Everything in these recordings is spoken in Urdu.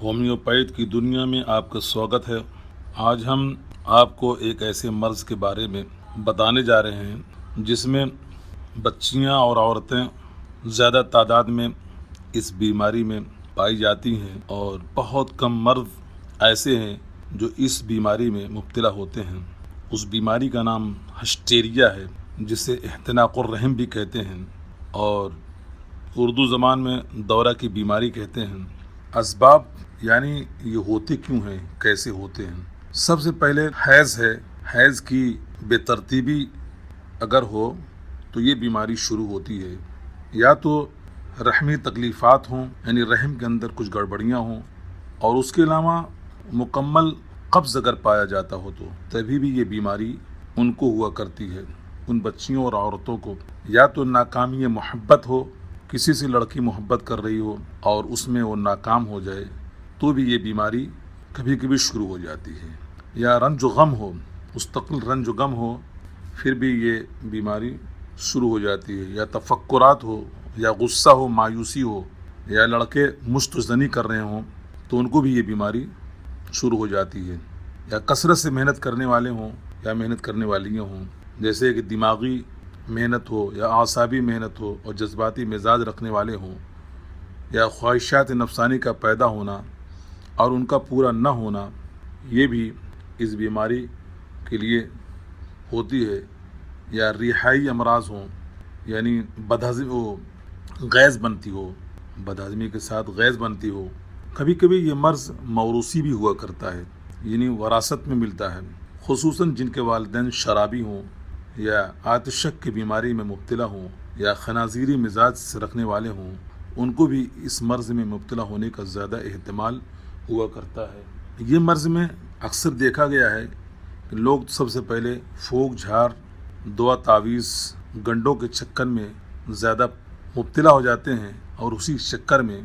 ہومیوپیتھ کی دنیا میں آپ کا سواگت ہے۔ آج ہم آپ کو ایک ایسے مرض کے بارے میں بتانے جا رہے ہیں جس میں بچیاں اور عورتیں زیادہ تعداد میں اس بیماری میں پائی جاتی ہیں، اور بہت کم مرد ایسے ہیں جو اس بیماری میں مبتلا ہوتے ہیں۔ اس بیماری کا نام ہسٹیریا ہے، جسے اختناق الرحم بھی کہتے ہیں، اور اردو زبان میں دورہ کی بیماری کہتے ہیں۔ اسباب یعنی یہ ہوتے کیوں ہیں، کیسے ہوتے ہیں؟ سب سے پہلے حیض ہے۔ حیض کی بے ترتیبی اگر ہو تو یہ بیماری شروع ہوتی ہے، یا تو رحمی تکلیفات ہوں، یعنی رحم کے اندر کچھ گڑبڑیاں ہوں، اور اس کے علاوہ مکمل قبض اگر پایا جاتا ہو تو تبھی بھی یہ بیماری ان کو ہوا کرتی ہے۔ ان بچیوں اور عورتوں کو یا تو ناکامی محبت ہو، کسی سے لڑکی محبت کر رہی ہو اور اس میں وہ ناکام ہو جائے تو بھی یہ بیماری کبھی کبھی شروع ہو جاتی ہے، یا رنج و غم ہو، مستقل رنج و غم ہو، پھر بھی یہ بیماری شروع ہو جاتی ہے، یا تفکرات ہو، یا غصہ ہو، مایوسی ہو، یا لڑکے مشت زنی کر رہے ہوں تو ان کو بھی یہ بیماری شروع ہو جاتی ہے، یا کثرت سے محنت کرنے والے ہوں یا محنت کرنے والیاں ہوں، جیسے کہ دماغی محنت ہو یا اعصابی محنت ہو، اور جذباتی مزاج رکھنے والے ہوں، یا خواہشات نفسانی کا پیدا ہونا اور ان کا پورا نہ ہونا، یہ بھی اس بیماری کے لیے ہوتی ہے، یا رہائی امراض ہوں، یعنی غیظ بنتی ہو، بدہضمی کے ساتھ غیظ بنتی ہو۔ کبھی کبھی یہ مرض موروثی بھی ہوا کرتا ہے، یعنی وراثت میں ملتا ہے، خصوصاً جن کے والدین شرابی ہوں، یا آتشک کی بیماری میں مبتلا ہوں، یا خنازیری مزاج سے رکھنے والے ہوں، ان کو بھی اس مرض میں مبتلا ہونے کا زیادہ احتمال ہوا کرتا ہے۔ یہ مرض میں اکثر دیکھا گیا ہے کہ لوگ سب سے پہلے پھونک جھاڑ، دعا تعویذ، گنڈوں کے چکر میں زیادہ مبتلا ہو جاتے ہیں، اور اسی چکر میں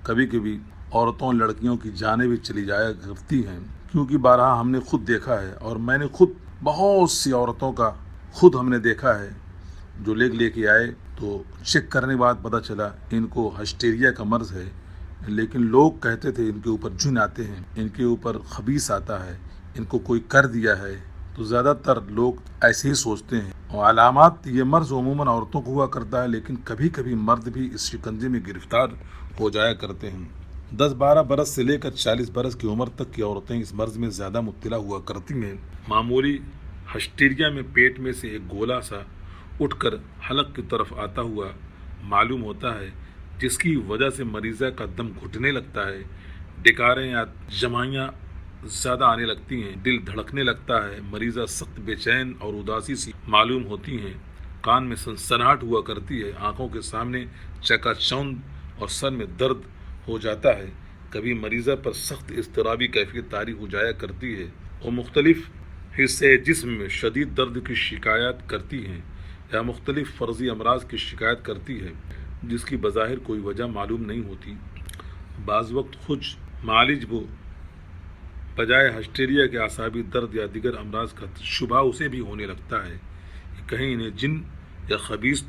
کبھی کبھی عورتوں لڑکیوں کی جانیں بھی چلی جایا کرتی ہیں، کیونکہ بارہا ہم نے خود دیکھا ہے، اور میں نے خود بہت سی عورتوں کا ہم نے دیکھا ہے جو لے کے آئے تو چیک کرنے کے بعد پتہ چلا ان کو ہسٹیریا کا مرض ہے، لیکن لوگ کہتے تھے ان کے اوپر جن آتے ہیں، ان کے اوپر خبیث آتا ہے، ان کو کوئی کر دیا ہے، تو زیادہ تر لوگ ایسے ہی سوچتے ہیں۔ اور علامات، یہ مرض عموماً عورتوں کو ہوا کرتا ہے، لیکن کبھی کبھی مرد بھی اس شکنجے میں گرفتار ہو جایا کرتے ہیں۔ 10-12 برس سے لے کر 40 برس کی عمر تک کی عورتیں اس مرض میں زیادہ مبتلا ہوا کرتی ہیں۔ معمولی ہسٹیریا میں پیٹ میں سے ایک گولا سا اٹھ کر حلق کی طرف آتا ہوا معلوم ہوتا ہے، جس کی وجہ سے مریضہ کا دم گھٹنے لگتا ہے، ڈکاریں یا جمائیاں زیادہ آنے لگتی ہیں، دل دھڑکنے لگتا ہے، مریضہ سخت بے چین اور اداسی سی معلوم ہوتی ہیں، کان میں سنسناہٹ ہوا کرتی ہے، آنکھوں کے سامنے چکا چوند اور سر میں درد ہو جاتا ہے، کبھی مریضہ پر سخت اضطرابی کیفیت طاری ہو جایا کرتی ہے، اور مختلف حصے جسم میں شدید درد کی شکایت کرتی ہیں، یا مختلف فرضی امراض کی شکایت کرتی ہے جس کی بظاہر کوئی وجہ معلوم نہیں ہوتی۔ بعض وقت خود معالج بجائے ہسٹیریا کے اعصابی درد یا دیگر امراض کا شبہ اسے بھی ہونے لگتا ہے کہ کہیں انہیں جن یا خبیث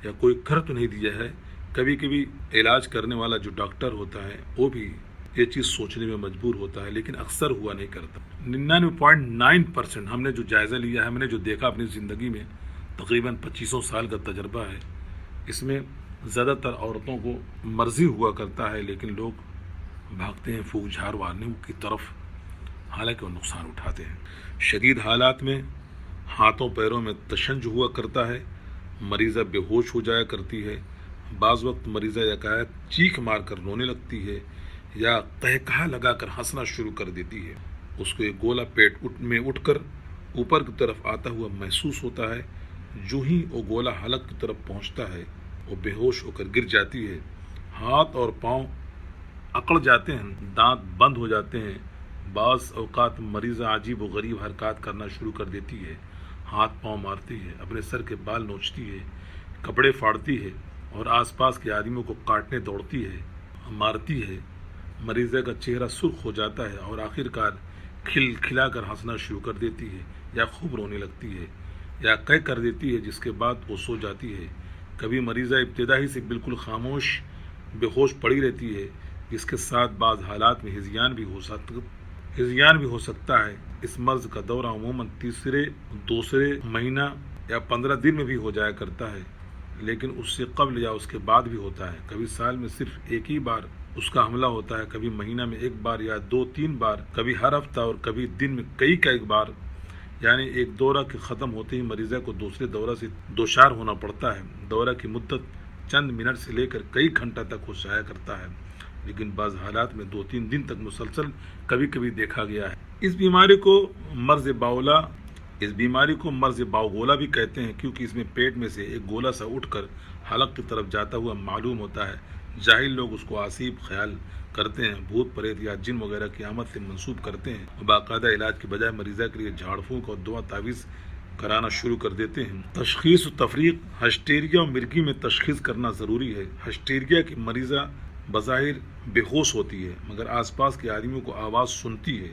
یا کوئی کر تو نہیں دیا ہے۔ کبھی کبھی علاج کرنے والا جو ڈاکٹر ہوتا ہے وہ بھی یہ چیز سوچنے میں مجبور ہوتا ہے، لیکن اکثر ہوا نہیں کرتا۔ 99.9% ہم نے جو جائزہ لیا ہے، ہم نے جو دیکھا اپنی زندگی میں، تقریباً 25 سال کا تجربہ ہے، اس میں زیادہ تر عورتوں کو مرضی ہوا کرتا ہے، لیکن لوگ بھاگتے ہیں پھونک جھاڑ مارنے کی طرف، حالانکہ وہ نقصان اٹھاتے ہیں۔ شدید حالات میں ہاتھوں پیروں میں تشنج ہوا کرتا ہے، مریضہ بے ہوش ہو جایا کرتی ہے، بعض وقت مریضہ یکایک چیخ مار کر رونے لگتی ہے، یا قہقہا لگا کر ہنسنا شروع کر دیتی ہے۔ اس کو ایک گولا پیٹ میں اٹھ کر اوپر کی طرف آتا ہوا محسوس ہوتا ہے، جو ہی وہ گولا حلق کی طرف پہنچتا ہے وہ بے ہوش ہو کر گر جاتی ہے، ہاتھ اور پاؤں اکڑ جاتے ہیں، دانت بند ہو جاتے ہیں، بعض اوقات مریضہ عجیب و غریب حرکات کرنا شروع کر دیتی ہے، ہاتھ پاؤں مارتی ہے، اپنے سر کے بال نوچتی ہے، کپڑے پھاڑتی ہے، اور آس پاس کے آدمیوں کو کاٹنے دوڑتی ہے، مارتی ہے، مریضہ کا چہرہ سرخ ہو جاتا ہے، اور آخر کار کھلا کر ہنسنا شروع کر دیتی ہے، یا خوب رونے لگتی ہے، یا کر دیتی ہے، جس کے بعد وہ سو جاتی ہے۔ کبھی مریضہ ابتدا ہی سے بالکل خاموش بے ہوش پڑی رہتی ہے، جس کے ساتھ بعض حالات میں ہذیان بھی ہو سکتا ہے۔ اس مرض کا دورہ عموماً تیسرے دوسرے مہینہ یا 15 دن میں بھی ہو جایا کرتا ہے، لیکن اس سے قبل یا اس کے بعد بھی ہوتا ہے۔ کبھی سال میں صرف ایک ہی بار اس کا حملہ ہوتا ہے، کبھی مہینہ میں ایک بار یا 2-3 بار، کبھی ہر ہفتہ اور کبھی دن میں کئی بار۔ یعنی ایک دورہ کے ختم ہوتے ہی مریضہ کو دوسرے دورہ سے دوچار ہونا پڑتا ہے۔ دورہ کی مدت چند منٹ سے لے کر کئی گھنٹہ تک ہو جایا کرتا ہے، لیکن بعض حالات میں 2-3 دن تک مسلسل کبھی دیکھا گیا ہے۔ اس بیماری کو مرض باوگولا بھی کہتے ہیں، کیونکہ اس میں پیٹ میں سے ایک گولا سا اٹھ کر حلق کی طرف جاتا ہوا معلوم ہوتا ہے۔ جاہل لوگ اس کو عصیب خیال کرتے ہیں، بھوت پریت یا جن وغیرہ کی آمد سے منسوب کرتے ہیں، اور باقاعدہ علاج کے بجائے مریضہ کے لیے جھاڑ پھونک اور دعا تعویذ کرانا شروع کر دیتے ہیں۔ تشخیص و تفریق۔ ہسٹیریا اور مرگی میں تشخیص کرنا ضروری ہے۔ ہسٹیریا کی مریضہ بظاہر بے ہوش ہوتی ہے، مگر آس پاس کے آدمیوں کو آواز سنتی ہے۔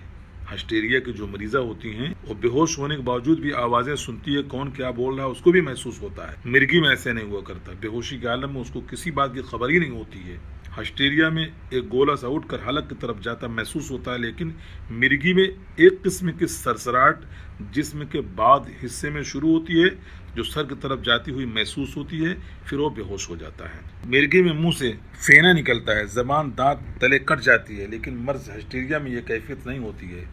ہسٹیریا کی جو مریضہ ہوتی ہیں وہ بے ہوش ہونے کے باوجود بھی آوازیں سنتی ہے، کون کیا بول رہا ہے اس کو بھی محسوس ہوتا ہے۔ مرگی میں ایسے نہیں ہوا کرتا، بے ہوشی کے عالم میں اس کو کسی بات کی خبر ہی نہیں ہوتی ہے۔ ہسٹیریا میں ایک گولا سا اٹھ کر حلق کی طرف جاتا محسوس ہوتا ہے، لیکن مرگی میں ایک قسم کی سرسراہٹ جسم کے بعد حصے میں شروع ہوتی ہے جو سر کی طرف جاتی ہوئی محسوس ہوتی ہے، پھر وہ بے ہوش ہو جاتا ہے۔ مرگی میں منہ سے فینا نکلتا ہے، زبان دانت تلے کٹ جاتی ہے، لیکن مرض ہسٹیریا میں یہ کیفیت نہیں ہوتی ہے،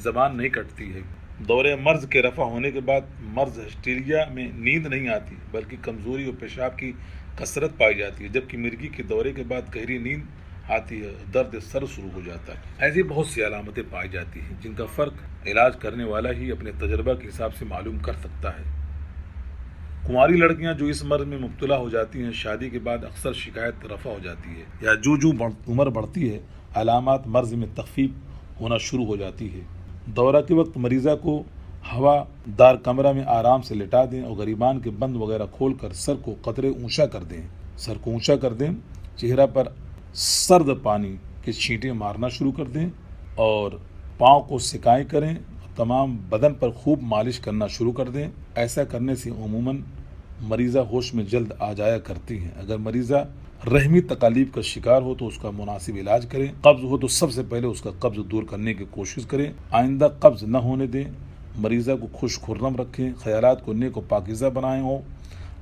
زبان نہیں کٹتی ہے۔ دورے مرض کے رفع ہونے کے بعد مرض ہسٹیریا میں نیند نہیں آتی، بلکہ کمزوری اور پیشاب کی کثرت پائی جاتی ہے، جبکہ مرگی کے دورے کے بعد گہری نیند آتی ہے، درد سر شروع ہو جاتا ہے۔ ایسی بہت سی علامتیں پائی جاتی ہیں جن کا فرق علاج کرنے والا ہی اپنے تجربہ کے حساب سے معلوم کر سکتا ہے۔ کنواری لڑکیاں جو اس مرض میں مبتلا ہو جاتی ہیں، شادی کے بعد اکثر شکایت رفع ہو جاتی ہے، یا جو عمر بڑھتی ہے علامات مرض میں تخفیف ہونا شروع ہو جاتی ہے۔ دورہ کے وقت مریضہ کو ہوا دار کمرہ میں آرام سے لٹا دیں اور گریبان کے بند وغیرہ کھول کر سر کو قدرے اونچا کر دیں، چہرہ پر سرد پانی کے چھینٹے مارنا شروع کر دیں اور پاؤں کو سکائی کریں، تمام بدن پر خوب مالش کرنا شروع کر دیں۔ ایسا کرنے سے عموماً مریضہ ہوش میں جلد آ جایا کرتی ہیں۔ اگر مریضہ رحمی تکالیف کا شکار ہو تو اس کا مناسب علاج کریں۔ قبض ہو تو سب سے پہلے اس کا قبض دور کرنے کی کوشش کریں، آئندہ قبض نہ ہونے دیں۔ مریضہ کو خوش خرم رکھیں، خیالات کو نیک و پاکیزہ بنائیں ہو۔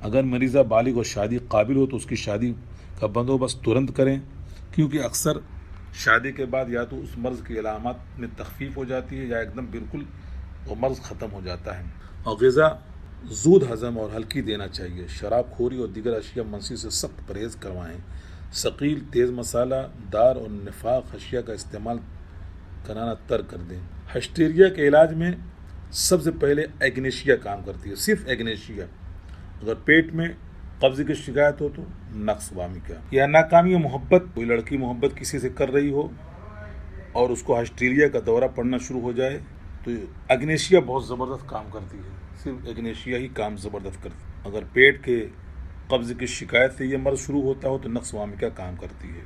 اگر مریضہ بالغ اور شادی قابل ہو تو اس کی شادی کا بندوبست ترنت کریں، کیونکہ اکثر شادی کے بعد یا تو اس مرض کی علامات میں تخفیف ہو جاتی ہے یا ایک دم بالکل وہ مرض ختم ہو جاتا ہے۔ اور غذا زود ہضم اور ہلکی دینا چاہیے۔ شراب خوری اور دیگر اشیاء منسی سے سخت پرہیز کروائیں۔ ثقیل، تیز مسالہ دار اور نفاق اشیاء کا استعمال کرانا ترک کر دیں۔ ہسٹیریا کے علاج میں سب سے پہلے ایگنیشیا کام کرتی ہے، صرف ایگنیشیا۔ اگر پیٹ میں قبض کی شکایت ہو تو نقص وامیکا یا ناکامی محبت، کوئی لڑکی محبت کسی سے کر رہی ہو اور اس کو ہسٹیریا کا دورہ پڑنا شروع ہو جائے تو ایگنیشیا بہت زبردست کام کرتی ہے، صرف ایگنیشیا ہی کام زبردست کرتی ہے۔ اگر پیٹ کے قبض کی شکایت سے یہ مرض شروع ہوتا ہو تو نقص وامیکا کام کرتی ہے۔